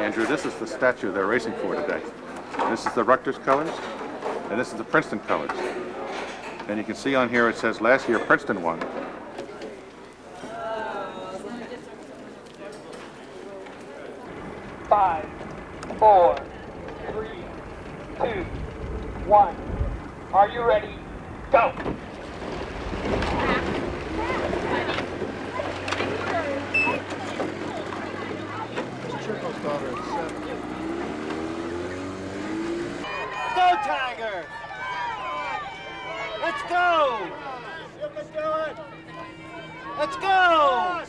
Andrew, this is the statue they're racing for today. This is the Rutgers colors, and this is the Princeton colors. And you can see on here it says last year Princeton won. Five, 4, 3, 2, 1. Are you ready? Go! Go, Tiger! Let's go! Let's go!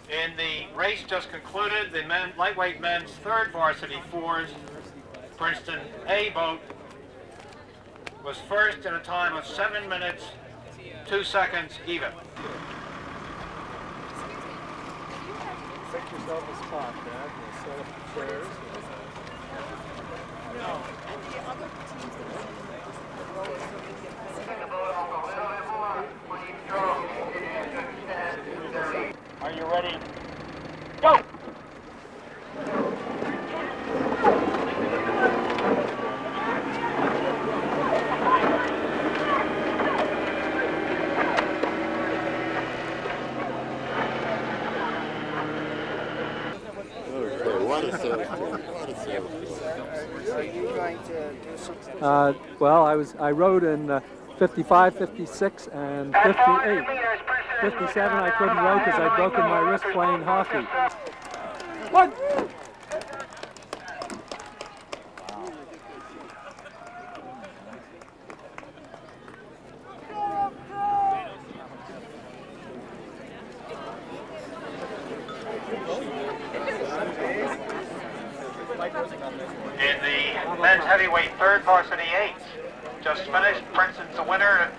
In the race just concluded, the lightweight men's third varsity fours, Princeton A boat, was first in a time of 7 minutes, 2 seconds even. Pick yourself a spot, Dad. We'll set up the chairs. Are you ready? Go! What a save. What a save. Are you going to do something? Well, I rode in 55, 56, and 58. 57 I couldn't row because I'd broken my wrist playing hockey. What? In the men's heavyweight third varsity eights, just finished, Princeton's the winner.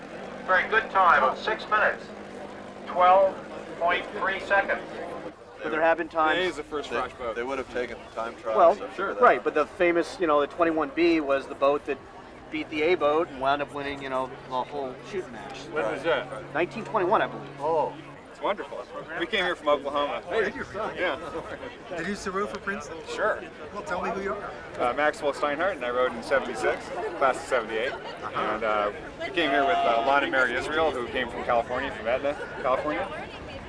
Very good time of 6 minutes, 12.3 seconds. But there have been times. It is the first Frosh boat. They would have taken the time trial. Well, so sure, right, but the famous, the 21B was the boat that beat the A boat and wound up winning, the whole shooting match. When was that? 1921, I believe. Oh, it's wonderful. We came here from Oklahoma. Hey, you're from? Yeah. Did you used to row for Princeton? Sure. Well, tell me who you are. Maxwell Steinhardt, and I rode in 76, class of 78. And we came here with Lon and Mary Israel, who came from California, from Etna, California.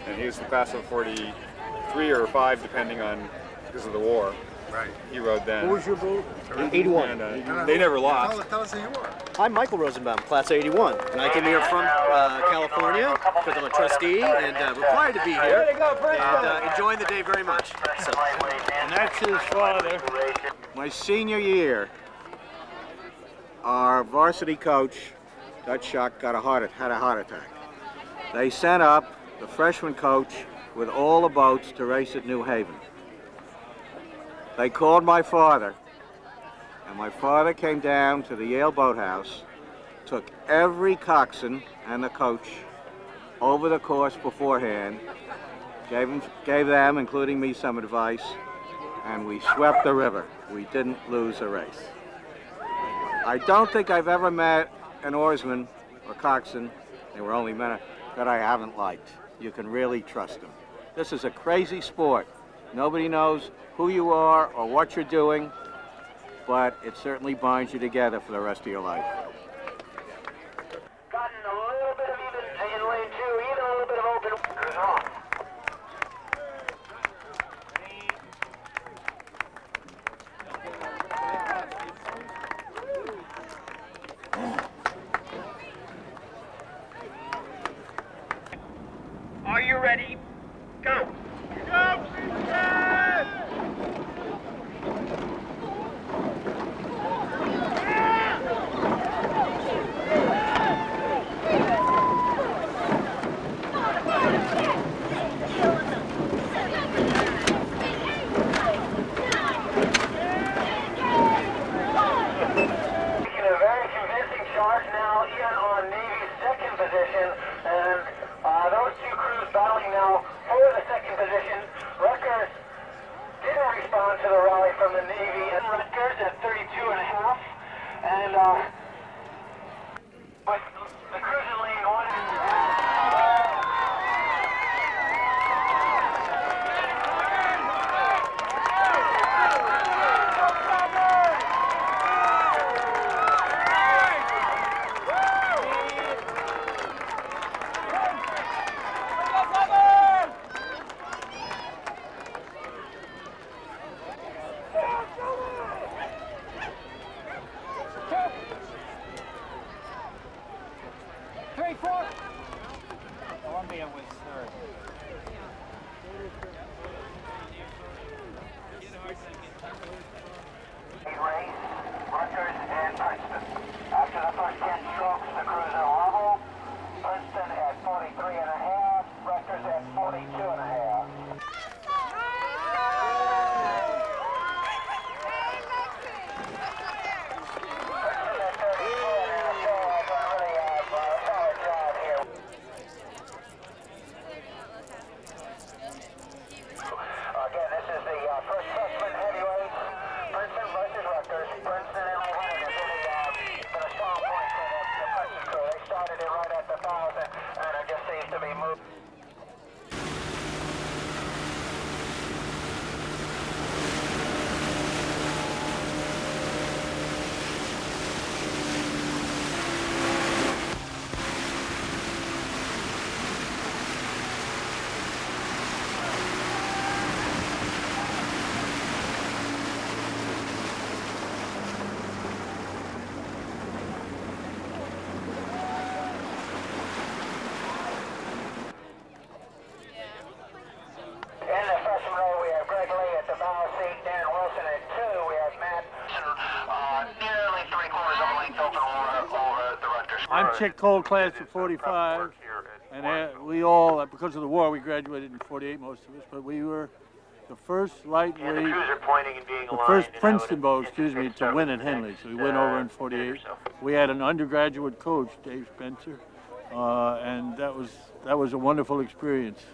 And he was the class of 43 or 5, depending on, because of the war. Right. He rode then. What was your boat? 81. And they never lost. Tell us who you are. I'm Michael Rosenbaum, class 81. And I came here from California because I'm a trustee and required to be here. And enjoying the day very much. So. And that's his father. My senior year, our varsity coach, Dutch Shock, had a heart attack. They sent up the freshman coach with all the boats to race at New Haven. They called my father, and my father came down to the Yale boathouse, took every coxswain and the coach over the course beforehand, gave them, including me, some advice, and we swept the river. We didn't lose a race. I don't think I've ever met an oarsman or coxswain, they were only men, that I haven't liked. You can really trust them. This is a crazy sport. Nobody knows who you are or what you're doing, but it certainly binds you together for the rest of your life. Gotten a little bit of even in lane 2, even a little bit of open. Cruise off. Are you ready? Go! Go, Princeton! And but the cruising lane one. Columbia was third. Race, Rutgers and Princeton. After the first 10 strokes, the crews are level. Princeton at 43.5, Rutgers at 42.5. Again, this is the first freshman heavyweights. Princeton versus Rutgers. Princeton and Ohio has really been a strong point for the Princeton crew. They started it right at the 1,000, and it just seems to be moving. I'm Chick Cole, class of 45, and we all, because of the war, we graduated in 48, most of us, but we were the first lightweight, the first Princeton boat, to win at Henley. So we went over in 48. We had an undergraduate coach, Dave Spencer, and that was a wonderful experience.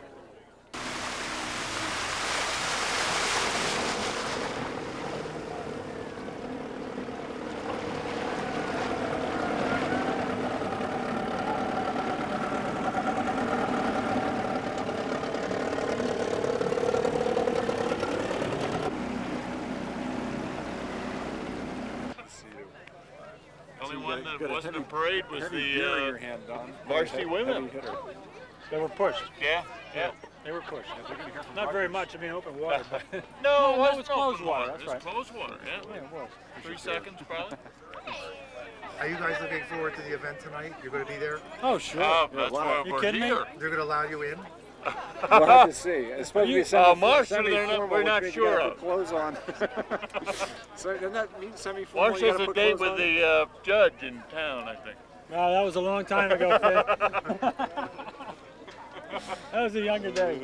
The only one that wasn't a parade was the varsity women. They were pushed. Yeah. They were pushed. Not very much. I mean, open water. But no, it was closed water. That's right. It was closed water. Yeah, it was. 3 seconds probably. Are you guys looking forward to the event tonight? You're going to be there? Oh, sure. That's why we're here. They're going to allow you in? We'll have to see. It's supposed to be semi-formal, we're not sure of. Put clothes on. So doesn't that mean semi-formal? Marsh has a date with the judge in town, I think. No, that was a long time ago, Phil. That was a younger day.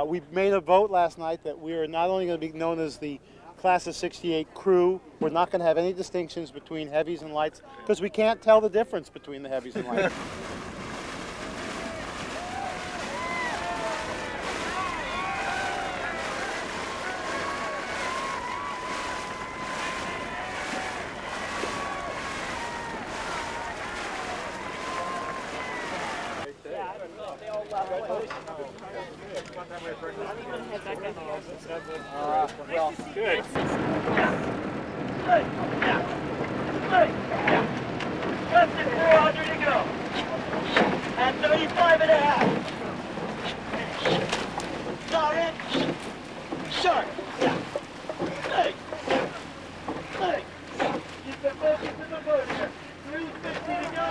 We made a vote last night that we are not only going to be known as the Class of 68 crew, we're not going to have any distinctions between heavies and lights, because we can't tell the difference between the heavies and lights. Well, good. Less than 400 to go. At 35.5. Sorry. Sharp. Yeah. Hey. Hey. Keep the focus in the boat here. 350 to go.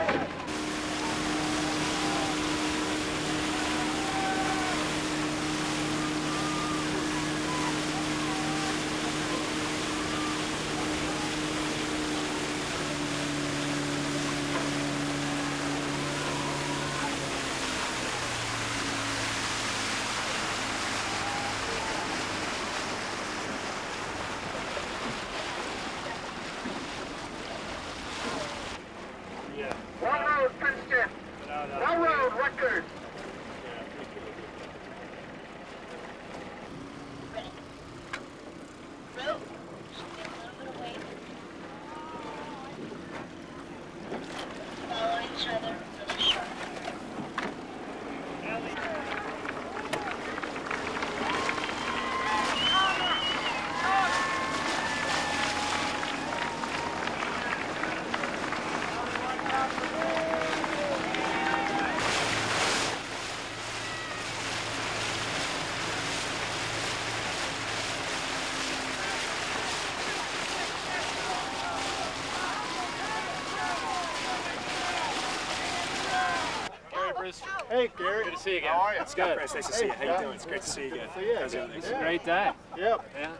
history. Hey, Gary. Good to see you again. How are you? It's good. Nice to see you. How you doing? It's great to see you again. How's everything? It's a great day. Yep. Yeah.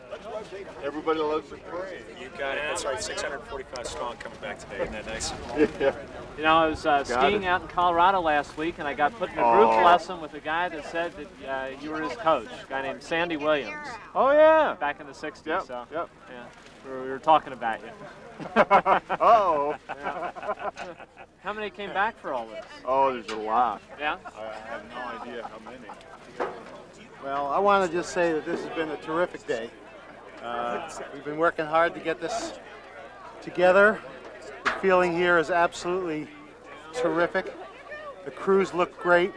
Everybody loves the parade. You got it. That's right. 645 strong coming back today. Isn't that nice? Yeah. You know, I was skiing out in Colorado last week, and I got put in a group lesson with a guy that said that you were his coach, a guy named Sandy Williams. Oh, yeah. Back in the 60s. Yep. So, Yep. yeah, we were talking about you. Uh-oh. Yeah. How many came back for all this? Oh, there's a lot. Yeah? I have no idea how many. Well, I want to just say that this has been a terrific day. We've been working hard to get this together. The feeling here is absolutely terrific. The crews look great.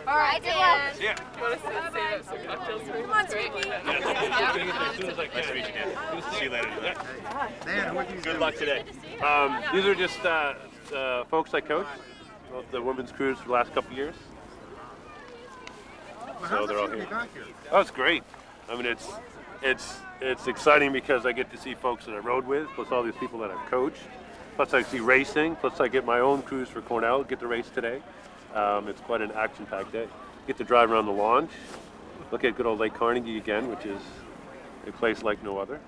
All right, Dan. Yeah. You want to save some cocktails for me? Come on, Squeaky. As soon as I can. Nice to meet you, Dan. See you later today. Dan, what do you Good luck today. These are just folks I coached, both the women's crews for the last couple of years. So they're all here. Oh, it's great. I mean, it's exciting because I get to see folks that I rode with, plus all these people that I've coached. Plus I see racing, plus I get my own crews for Cornell, get to race today. It's quite an action-packed day. Get to drive around the launch, look at good old Lake Carnegie again, which is a place like no other.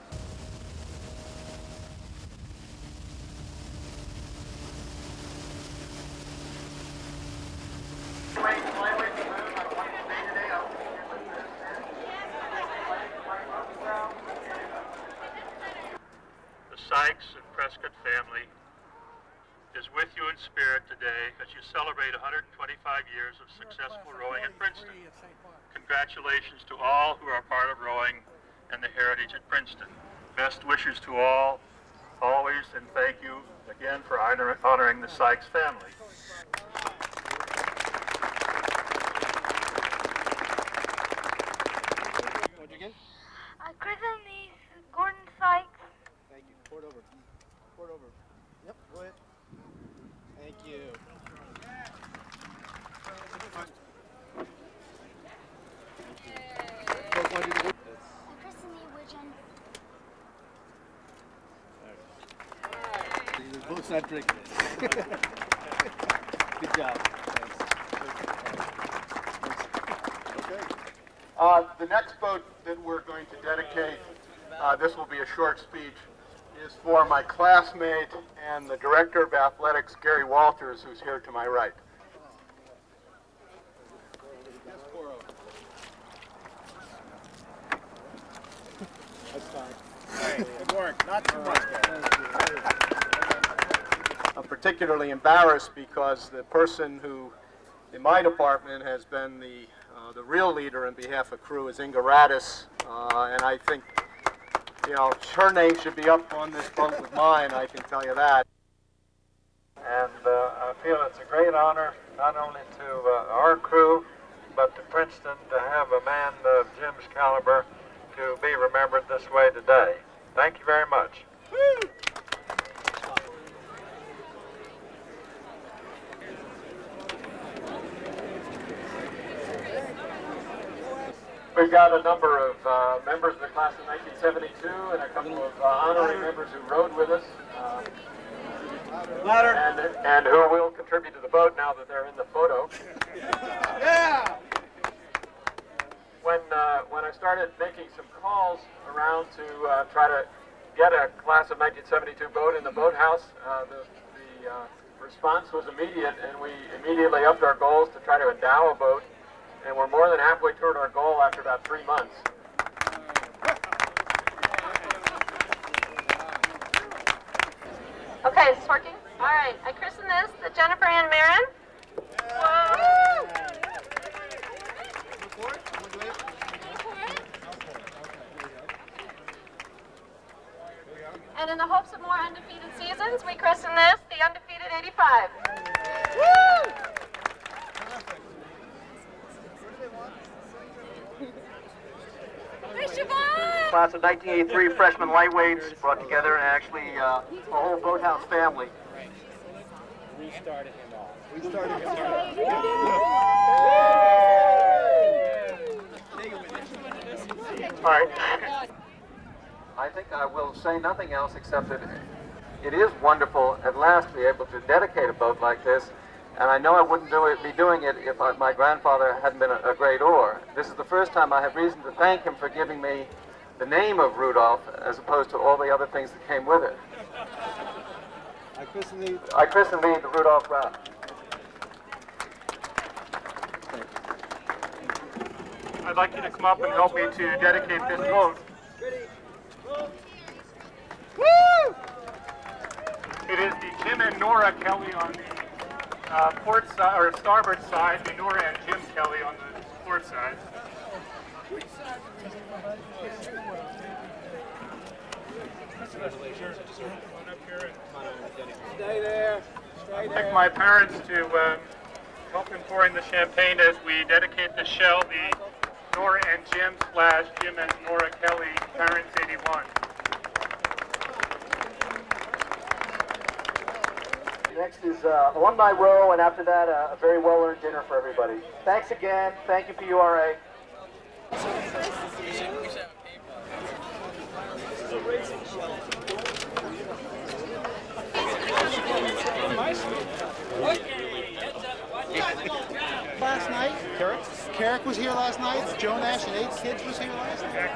The Sykes and Prescott family is with you in spirit today as you celebrate 125 years of successful rowing at Princeton. Congratulations to all who are part of rowing and the heritage at Princeton. Best wishes to all, always, and thank you again for honoring the Sykes family. What'd you get? Kristen needs Gordon Sykes. Thank you. Port over. Port over. Yep, go ahead. Thank you. Kristen needs Widgeon. They're both not drinking it. Good job. The next boat that we're going to dedicate, this will be a short speech, is for my classmate and the Director of Athletics, Gary Walters, who's here to my right. That's fine. Good work. Not too much, I'm particularly embarrassed because the person who, in my department, has been the real leader on behalf of crew is Inga Radis, and I think, you know, her name should be up on this boat with mine, I can tell you that. And I feel it's a great honor, not only to our crew, but to Princeton to have a man of Jim's caliber to be remembered this way today. Thank you very much. Woo! We've got a number of members of the class of 1972 and a couple of honorary members who rode with us and who will contribute to the boat now that they're in the photo. Yeah! When I started making some calls around to try to get a class of 1972 boat in the boathouse, the response was immediate, and we immediately upped our goals to try to endow a boat. And we're more than halfway toward our goal after about 3 months. Okay, is this working? All right, I christen this the Jennifer Ann Marin. Whoa! And in the hopes of more undefeated seasons, we christen this the Undefeated 85. Woo! Class of 1983 freshman lightweights brought together actually a whole boathouse family. We started him off. We started him off. All right. I think I will say nothing else except that it is wonderful at last to be able to dedicate a boat like this. And I know I wouldn't be doing it if my grandfather hadn't been a great oar. This is the first time I have reason to thank him for giving me the name of Rudolph as opposed to all the other things that came with it. I christen thee the Rudolph Raft. I'd like you to come up and help me to dedicate this boat. Woo! It is the Jim and Nora Kelly on the port side, or starboard side, the Nora and Jim Kelly on the port side. Stay there. I'd like my parents to help in pouring the champagne as we dedicate the shell, the Nora and Jim / Jim and Nora Kelly, Parents 81. Next is Alumni Row, and after that, a very well-earned dinner for everybody. Thanks again. Thank you, PURA. Last night, Carrick was here last night. Joe Nash and 8 kids was here last night.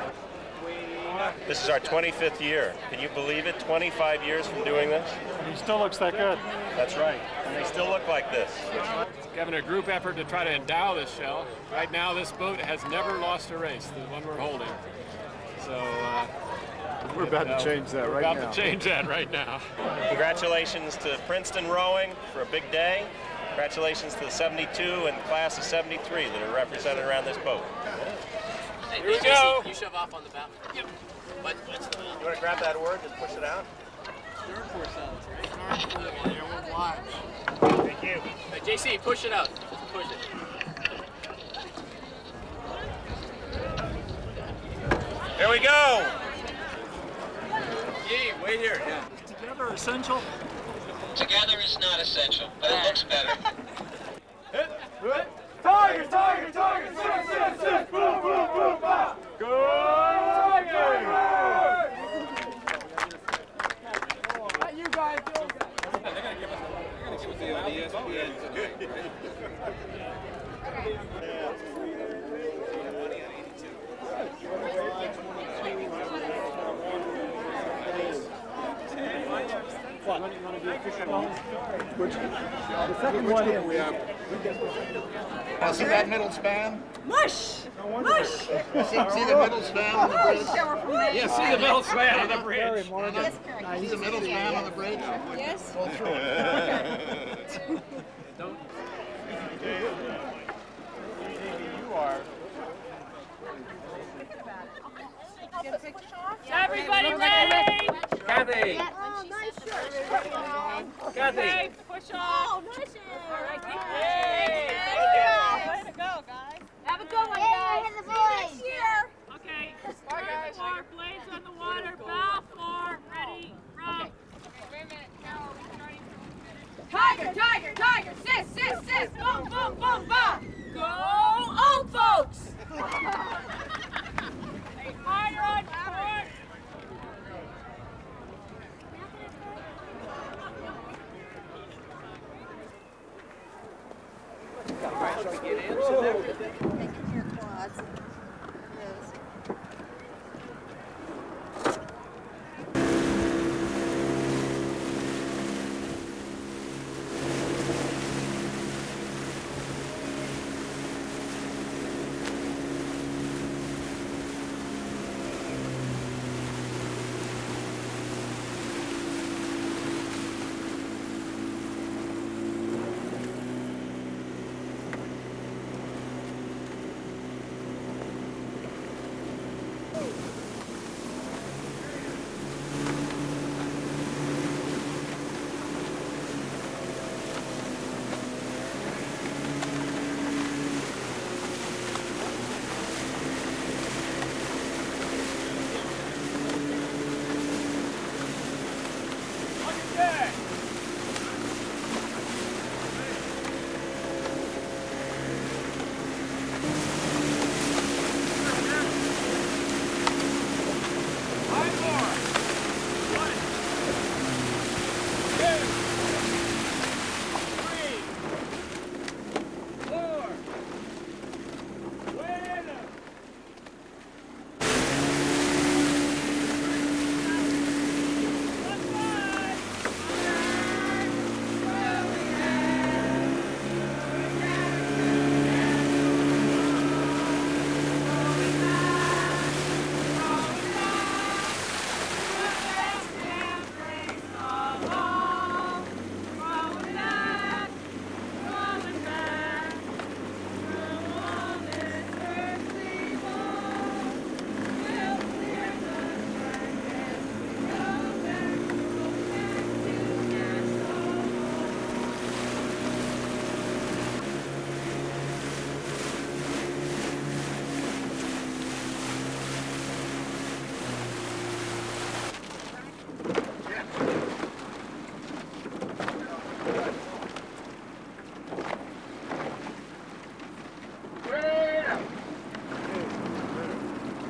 This is our 25th year. Can you believe it? 25 years from doing this? He still looks that good. That's right. And they still look like this. Having a group effort to try to endow this shell. Right now, this boat has never lost a race, the one we're holding. So we're about to change that right now. We're about to change that right now. Congratulations to Princeton Rowing for a big day. Congratulations to the 72 and the class of 73 that are represented around this boat. Hey, here we go. You shove off on the bow. Yep. But you want to grab that oar and push it out? Thank you. Hey, JC, push it out. Push it. Here we go. Yee, wait here. Yeah. Together essential? Together is not essential, but it looks better. Tiger, tiger, tiger, sit, sit, sit, boom, boom, boom, bop. Go, Tiger! What you guys doing? They're going to give us the ESPN tonight, right? What? You want to do official? Which? The second one we have. See that middle span? Mush! Mush! See the middle span on the bridge? Yeah, see the middle span on the bridge. See the middle span on the bridge? Yes. Go through it. Don't. You are. Everybody ready? Kathy. Oh, nice shirt. Kathy. Push off. Oh, nice. All right, keep pushing. Way to go, guys. Have a good one, guys. See you next year. Okay. Bye, guys. Four, blades on the water. Bow four. Ready. Row. Okay, wait a minute. Now are we starting? Tiger, tiger, tiger. Sis, sis, sis. Boom, boom, boom, boom. Go, old folks. Hey, fire on board.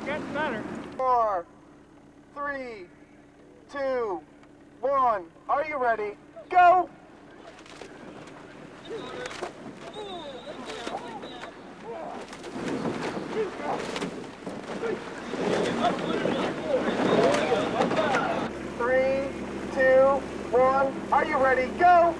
Getting better. 4, 3, 2, 1. Are you ready? Go! Three, two, one. Are you ready? Go!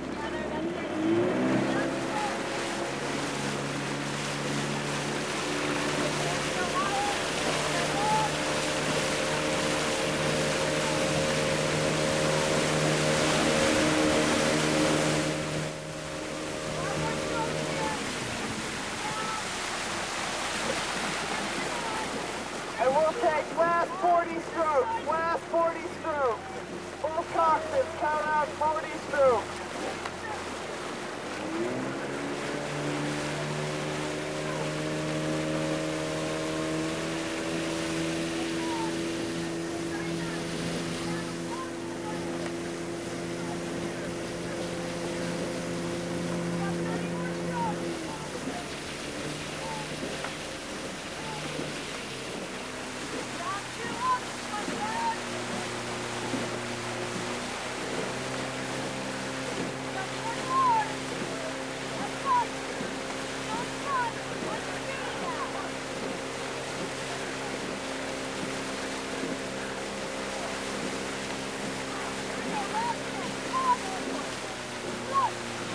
And we'll take last 40 strokes. Last 40 strokes. Full cockpit, count out 40 strokes.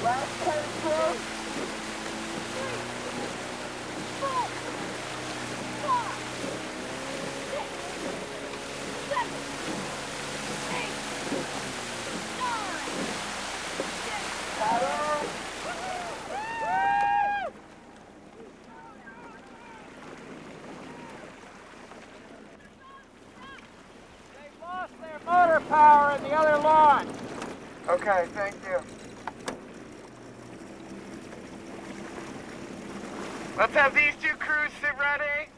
Last 10 strokes. 4, 5, 6, 7, 8, 9, 10. Paddle. They lost their motor power in the other launch. Okay, thank you. Let's have these two crews sit ready.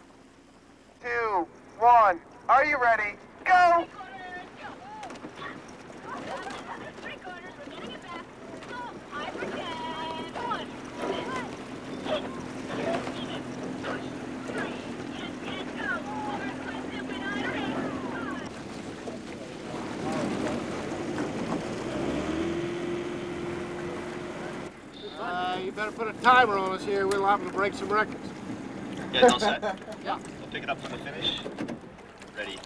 2, 1. Are you ready? Go! You better put a timer on us here. We're liable to break some records. You guys all set? Yeah. We'll pick it up from the finish. Ready.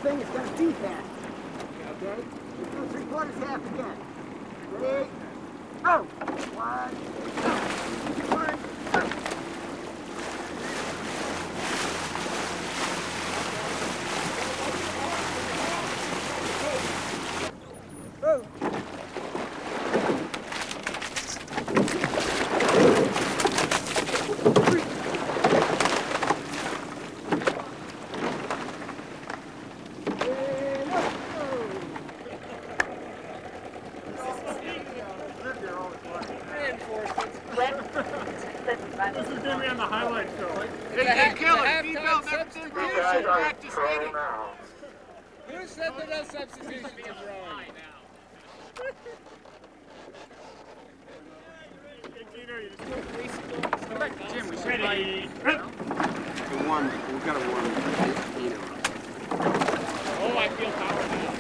Thing is going to be fast. Okay? Let's do 3/4 half again. Ready? Go! 1, 2, 1, go! This is going to be on the highlight show. Hey, Killer, seatbelt never been used. Practice ready. Who said that no substitution is wrong? Hey, Peter, you just Ready. We got to warm heat up. Oh, I feel power now.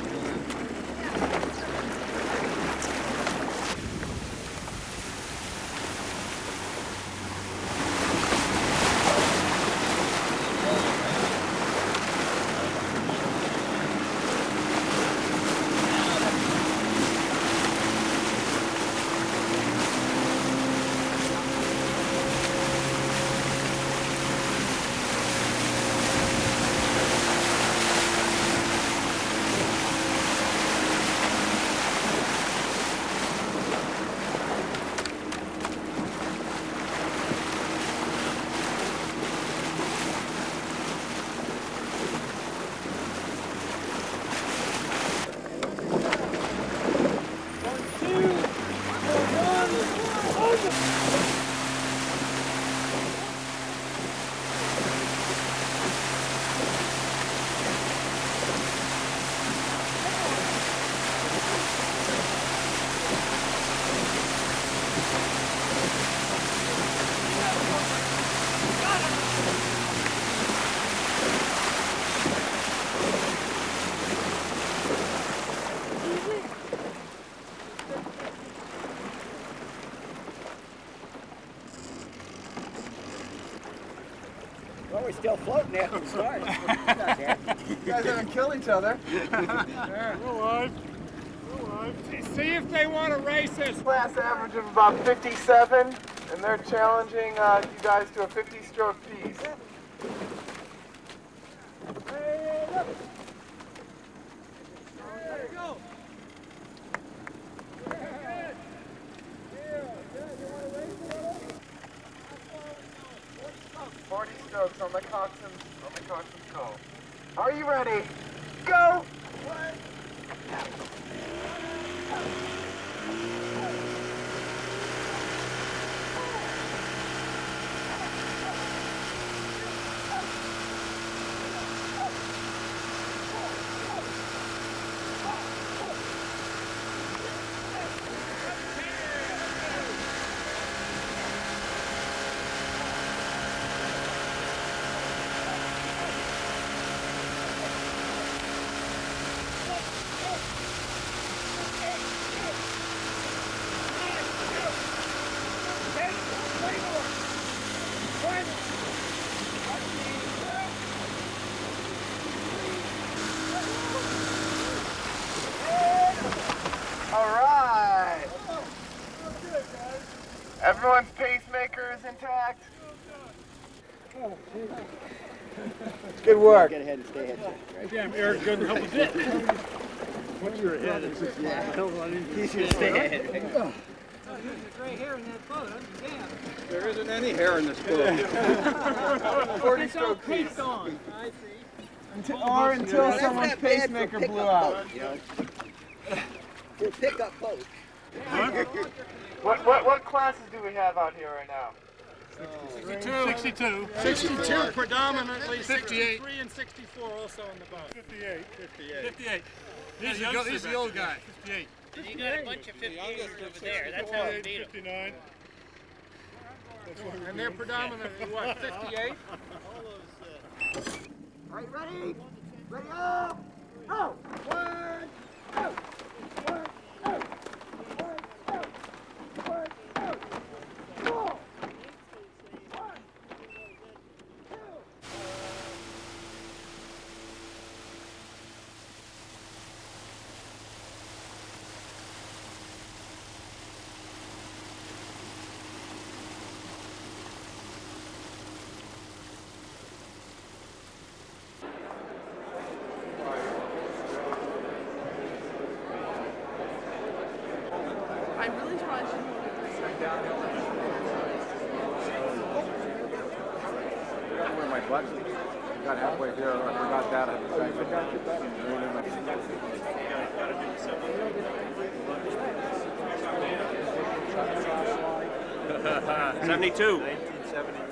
Well, we're still floating after the start. You guys haven't killed each other. See if they want to race this. Class average of about 57, and they're challenging you guys to a 50-stroke piece. There you go. 40 strokes on the coxswain's call. Are you ready? Go! Everyone's pacemaker is intact. Good work. Get ahead and stay ahead. Right? Damn, Eric couldn't help a bit. Once you're ahead, it's just He's going to stay ahead. There's gray hair in that boat. Damn. There isn't any hair in this boat. 40-stroke piece. On. I see. Or until someone's pacemaker blew out. For pickup boat. What classes do we have out here right now? 62 predominantly, 63 and 64 also on the boat. 58. He's the old guy. 58. You got a bunch of 58s over there. That's how we beat them. 59. And they're predominantly what, 58? Are you ready? Ready up! Go! 1, 2, 1, 2, 1, 2, 1, 2, 4. What? Got halfway here. I forgot that. I 72.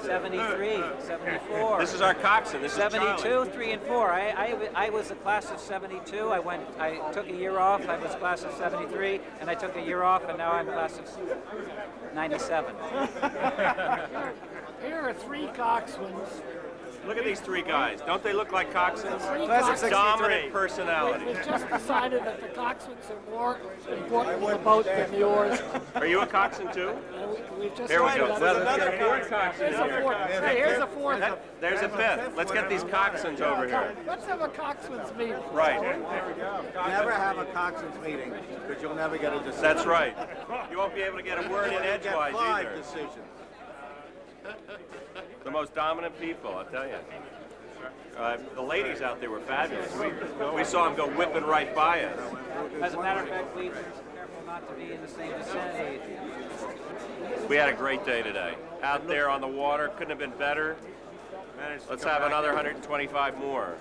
73, 74. This is our coxswain. This is 72, Charlie. 3 and 4. I was a class of 72. I took a year off. I was class of 73, and I took a year off, and now I'm class of 97. Here are 3 coxswains. Look at these 3 guys. Don't they look like coxswains? Class of Dominant personality. We've just decided that the coxswains are more important to the boat than the oars. Are you a coxswain too? We've just Here we go. decided Well, that- let's get a 4th coxswain Here's a here. 4th. Hey, here's a 4th. There's a 5th. Let's get these coxswains over here. Let's have a coxswains meeting. Right. Never have a coxswain's meeting, because you'll never get a decision. That's right. You won't be able to get a word in You'll get edgewise 5 either. decisions. The most dominant people, I'll tell you. The ladies out there were fabulous. We saw them go whipping right by us. As a matter of fact, we were careful not to be in the same vicinity. We had a great day today. Out there on the water, couldn't have been better. Let's have another 125 more.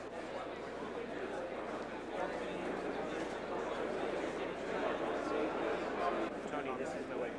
Tony, this is the way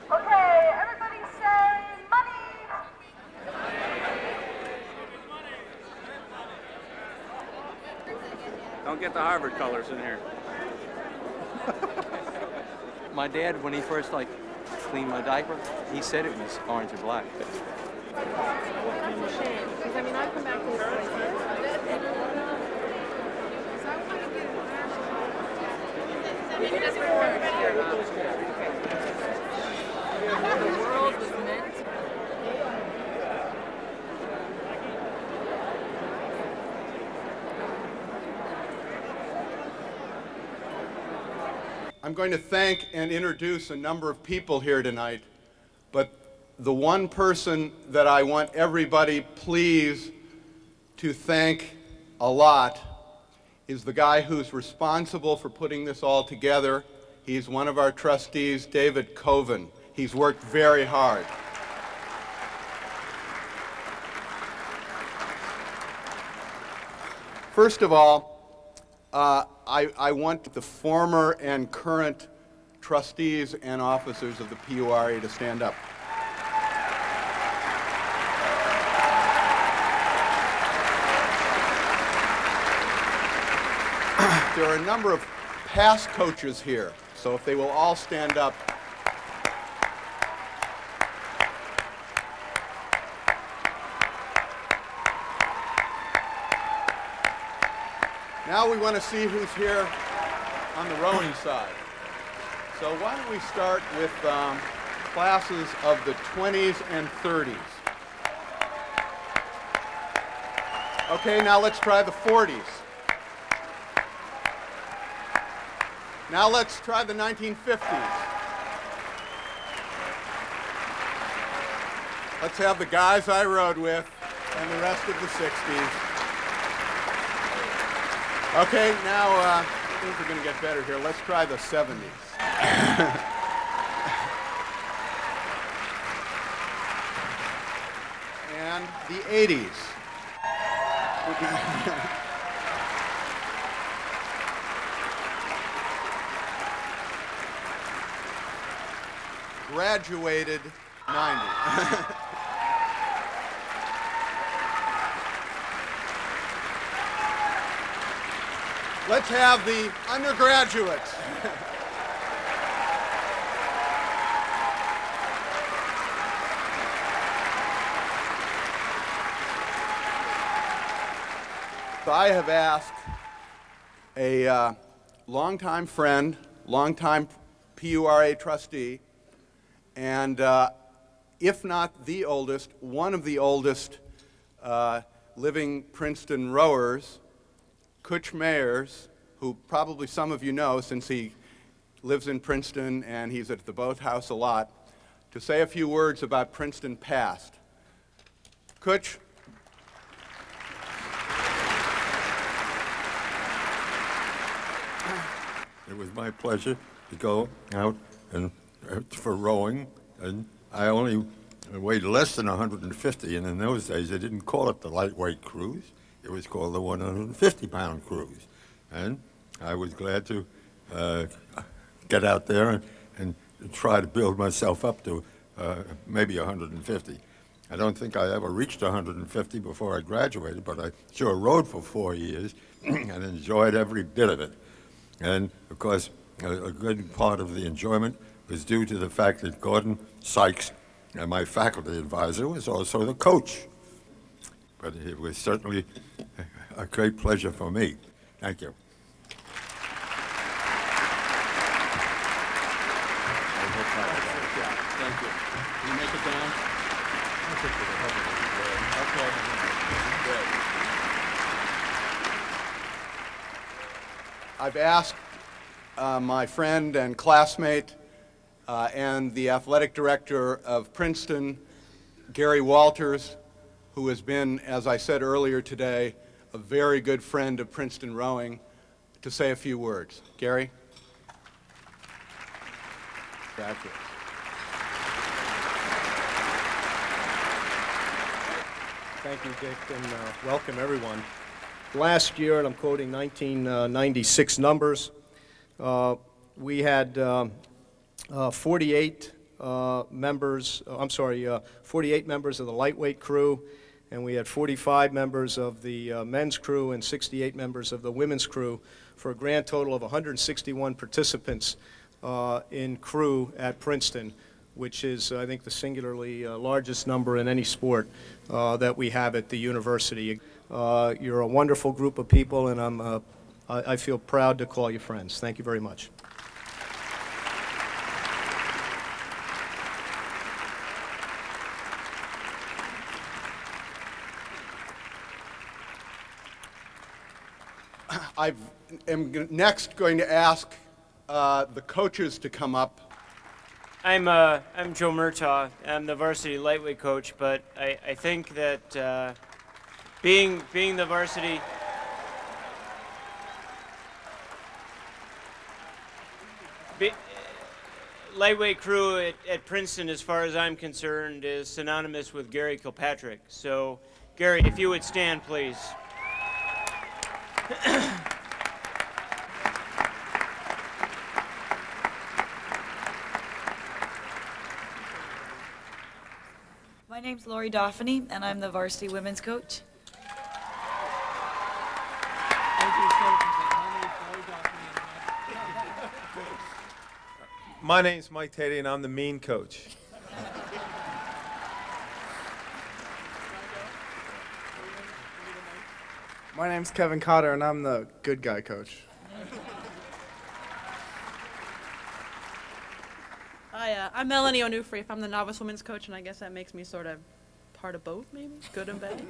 Okay, everybody say money. Don't get the Harvard colors in here. My dad, when he first cleaned my diaper, he said it was orange or black. Because I mean, I've come back to this place. The world was meant to. I'm going to thank and introduce a number of people here tonight, but the one person that I want everybody please to thank a lot is the guy who's responsible for putting this all together. He's one of our trustees, David Coven. He's worked very hard. First of all, I want the former and current trustees and officers of the PURA to stand up. There are a number of past coaches here, so if they will all stand up. Now we want to see who's here on the rowing side. So why don't we start with classes of the 20s and 30s. Okay, now let's try the 40s. Now let's try the 1950s. Let's have the guys I rode with and the rest of the 60s. Okay, now things are going to get better here. Let's try the 70s. And the 80s. Graduated 90. Let's have the undergraduates. I have asked a longtime friend, longtime PURA trustee, and if not the oldest, one of the oldest living Princeton rowers, Kutch Mayers, who probably some of you know since he lives in Princeton and he's at the boathouse a lot, to say a few words about Princeton past. Kutch. It was my pleasure to go out and for rowing, and I only weighed less than 150, and in those days they didn't call it the lightweight cruise. It was called the 150-pound cruise, and I was glad to get out there and try to build myself up to maybe 150. I don't think I ever reached 150 before I graduated, but I sure rowed for 4 years and enjoyed every bit of it. And of course, a good part of the enjoyment was due to the fact that Gordon Sykes, my faculty advisor, was also the coach. But it was certainly a great pleasure for me. Thank you. Thank you. Can you make it down? Okay. Great. I've asked my friend and classmate and the athletic director of Princeton, Gary Walters, who has been, as I said earlier today, a very good friend of Princeton rowing, to say a few words. Gary? Gotcha. Thank you, Dick, and welcome everyone. Last year, and I'm quoting 1996 numbers, we had 48 members of the lightweight crew, and we had 45 members of the men's crew and 68 members of the women's crew, for a grand total of 161 participants in crew at Princeton, which is, I think, the singularly largest number in any sport that we have at the university. You're a wonderful group of people, and I feel proud to call you friends. Thank you very much. I am next going to ask the coaches to come up. I'm Joe Murtaugh. I'm the varsity lightweight coach, but I think that being the varsity lightweight crew at Princeton, as far as I'm concerned, is synonymous with Gary Kilpatrick. So, Gary, if you would stand, please. My name's Lori Dauphiny, and I'm the varsity women's coach. My name's Mike Teddy, and I'm the mean coach. My name's Kevin Cotter, and I'm the good guy coach. Hi, I'm Melanie Onufrief. I'm the novice women's coach, and I guess that makes me sort of part of both, maybe? Good and bad?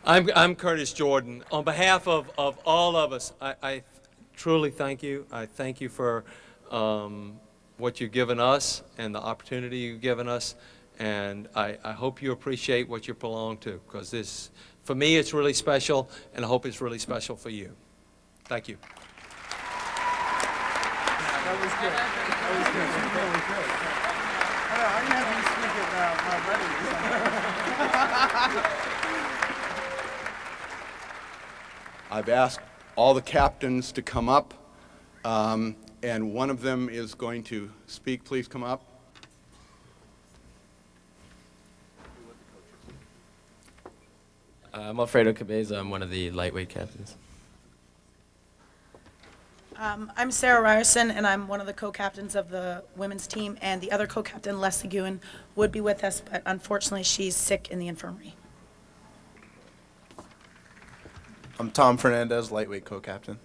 I'm Curtis Jordan. On behalf of all of us, I truly thank you. I thank you for what you've given us and the opportunity you've given us, and I hope you appreciate what you belong to, because this, for me, it's really special, and I hope it's really special for you. Thank you. That was good. That was good. Really good. I can have you speak at my wedding. I've asked all the captains to come up, and one of them is going to speak. Please come up. I'm Alfredo Cabeza. I'm one of the lightweight captains. I'm Sarah Ryerson, and I'm one of the co-captains of the women's team, and the other co-captain, Leslie Guin, would be with us, but unfortunately she's sick in the infirmary. I'm Tom Fernandez, lightweight co-captain.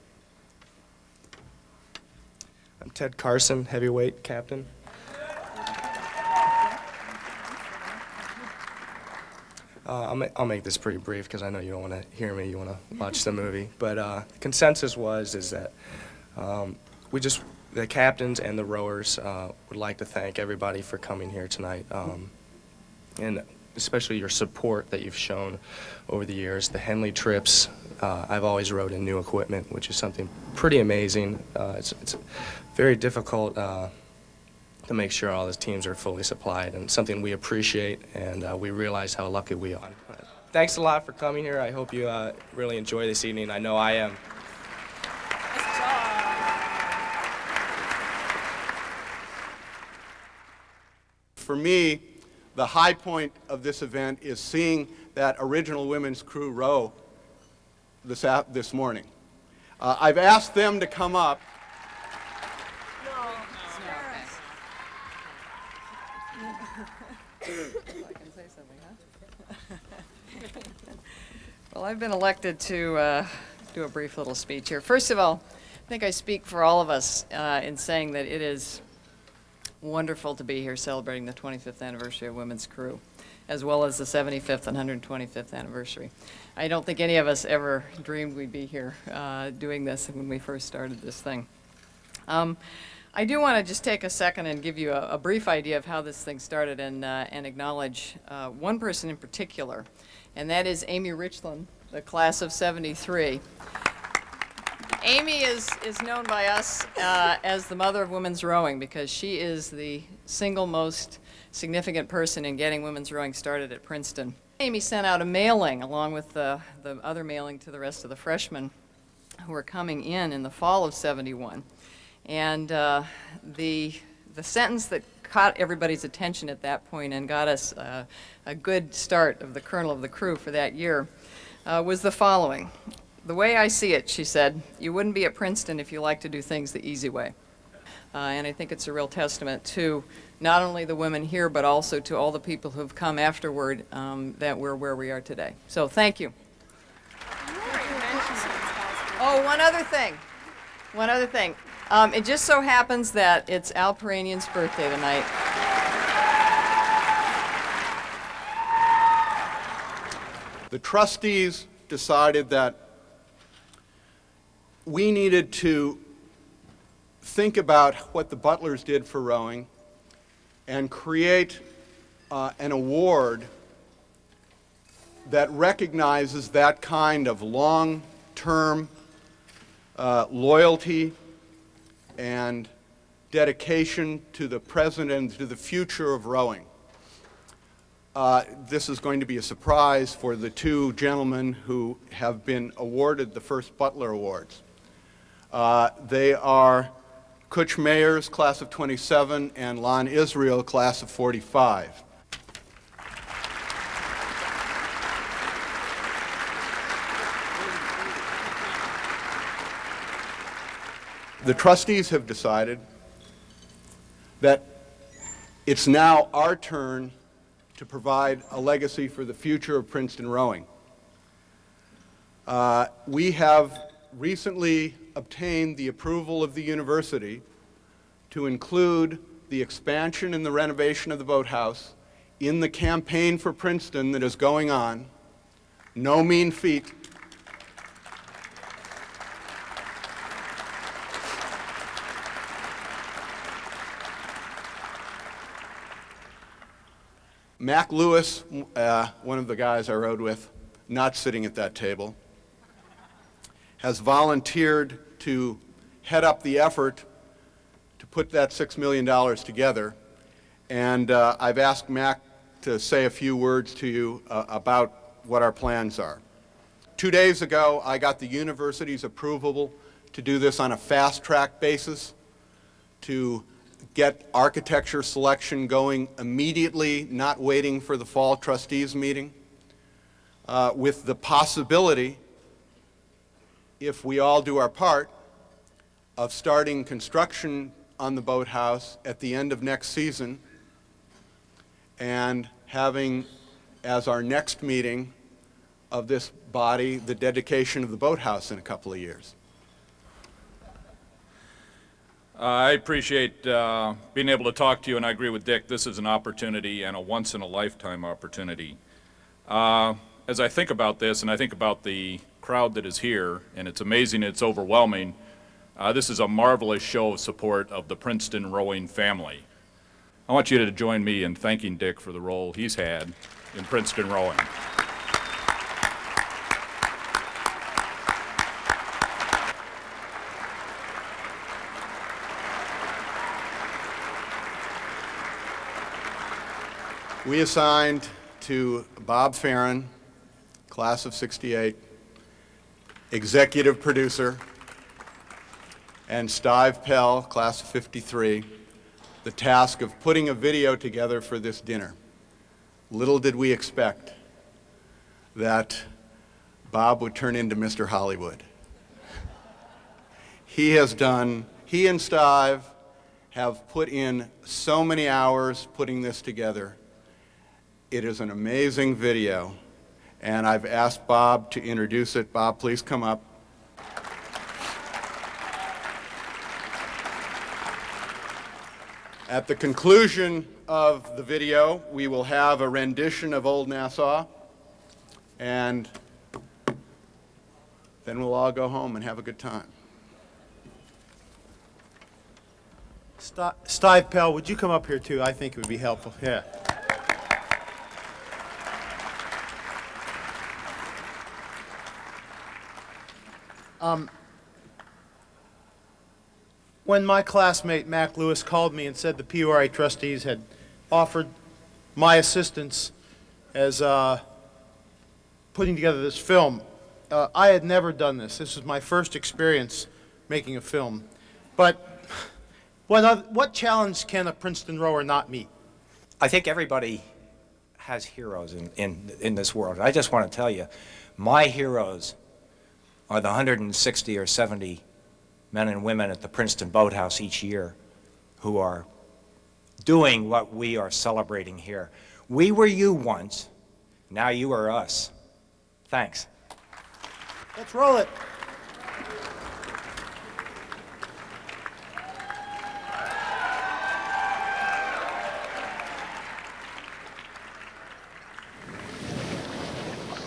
I'm Ted Carson, heavyweight captain. I'll make this pretty brief because I know you don't want to hear me, you want to watch the movie. But consensus is that the captains and the rowers would like to thank everybody for coming here tonight, and especially your support that you've shown over the years. The Henley trips, I've always rowed in new equipment, which is something pretty amazing. It's very difficult to make sure all the teams are fully supplied, and something we appreciate, and we realize how lucky we are. Thanks a lot for coming here. I hope you really enjoy this evening. I know I am. For me, the high point of this event is seeing that original women's crew row this morning. I've asked them to come up. Well, I've been elected to do a brief little speech here. First of all, I think I speak for all of us in saying that it is wonderful to be here celebrating the 25th anniversary of Women's Crew, as well as the 75th and 125th anniversary. I don't think any of us ever dreamed we'd be here doing this when we first started this thing. I do want to just take a second and give you a brief idea of how this thing started and acknowledge one person in particular, and that is Amy Richland, the class of '73. Amy is known by us as the mother of women's rowing because she is the single most significant person in getting women's rowing started at Princeton. Amy sent out a mailing along with the other mailing to the rest of the freshmen who were coming in the fall of '71. And the sentence that caught everybody's attention at that point and got us a good start of the kernel of the crew for that year was the following. The way I see it, she said, you wouldn't be at Princeton if you like to do things the easy way. And I think it's a real testament to not only the women here, but also to all the people who've come afterward that we're where we are today. So thank you. Oh, one other thing. It just so happens that it's Al Peranian's birthday tonight. The trustees decided that we needed to think about what the Butlers did for rowing and create an award that recognizes that kind of long-term loyalty and dedication to the present and to the future of rowing. This is going to be a surprise for the two gentlemen who have been awarded the first Butler Awards. They are Kutch Mayers, class of '27, and Lon Israel, class of '45. The trustees have decided that it's now our turn to provide a legacy for the future of Princeton rowing. We have recently obtained the approval of the university to include the expansion and the renovation of the boathouse in the campaign for Princeton that is going on. No mean feat. Mac Lewis, one of the guys I rowed with, not sitting at that table, has volunteered to head up the effort to put that $6 million together. And I've asked Mac to say a few words to you about what our plans are. 2 days ago, I got the university's approval to do this on a fast-track basis, to get architecture selection going immediately, not waiting for the fall trustees meeting, with the possibility, if we all do our part, of starting construction on the boathouse at the end of next season and having as our next meeting of this body the dedication of the boathouse in a couple of years. I appreciate being able to talk to you, and I agree with Dick. This is an opportunity and a once-in-a-lifetime opportunity. As I think about this, and I think about the crowd that is here, and it's amazing, it's overwhelming, this is a marvelous show of support of the Princeton rowing family. I want you to join me in thanking Dick for the role he's had in Princeton rowing. We assigned to Bob Farron, class of '68, executive producer, and Steve Pell, class of '53, the task of putting a video together for this dinner. Little did we expect that Bob would turn into Mr. Hollywood. He and Steve have put in so many hours putting this together. It is an amazing video, and I've asked Bob to introduce it. Bob, please come up. At the conclusion of the video, we will have a rendition of Old Nassau, and then we'll all go home and have a good time. Steve Pell, would you come up here too? I think it would be helpful. Yeah. When my classmate Mac Lewis called me and said the PURA trustees had offered my assistance as putting together this film, I had never done this. This was my first experience making a film. But what challenge can a Princeton rower not meet? I think everybody has heroes in this world. I just want to tell you, my heroes are the 160 or 70 men and women at the Princeton Boathouse each year who are doing what we are celebrating here. We were you once, now you are us. Thanks. Let's roll it.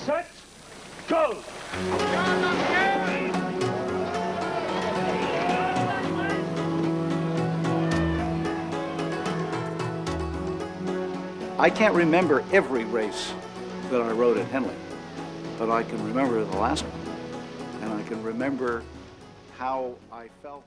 Set, go! I can't remember every race that I rode at Henley, but I can remember the last one, and I can remember how I felt